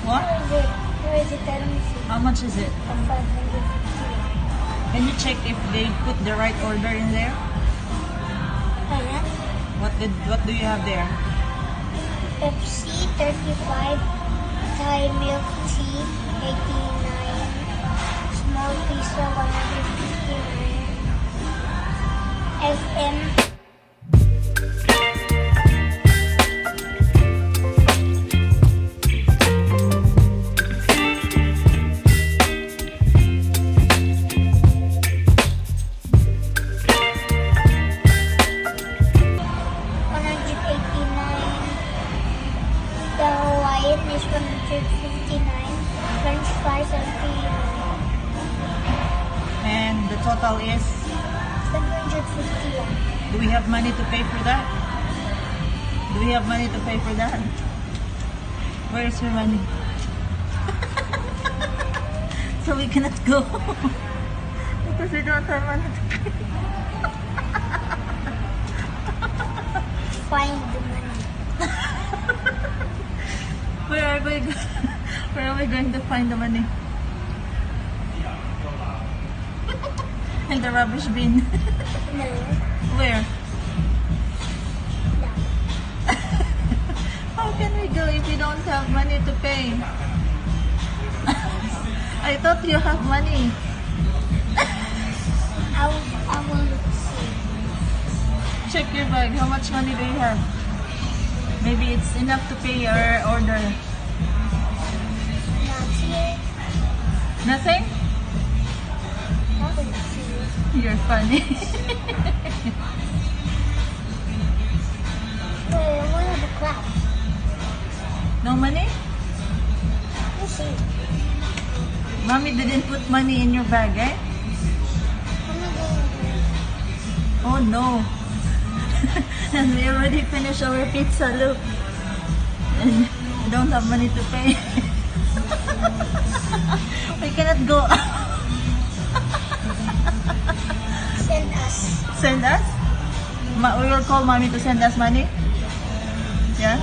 What? Where is it? Let me see. How much is it? 550. Can you check if they put the right order in there? Ayan. What do you have there? Pepsi, 35. Thai milk tea, 89. Small pizza, 159. SM. The Hawaiian is 159, French fries 79, And the total is, 751. do we have money to pay for that? Do we have money to pay for that? Where's your money? So we cannot go. Because we don't have money to pay. Find the money. Where are we going to find the money? In the rubbish bin. No. Where? No. How can we go if we don't have money to pay? I thought you have money. I will see. Check your bag. How much money do you have? Maybe it's enough to pay your order. Not here. Nothing? Nothing here. You're funny. Wait, what are the class? No money? You see. Mommy didn't put money in your bag, eh? Oh no. And we already finished our pizza, look. And we don't have money to pay. We cannot go. Send us. Send us? We will call mommy to send us money? Yeah?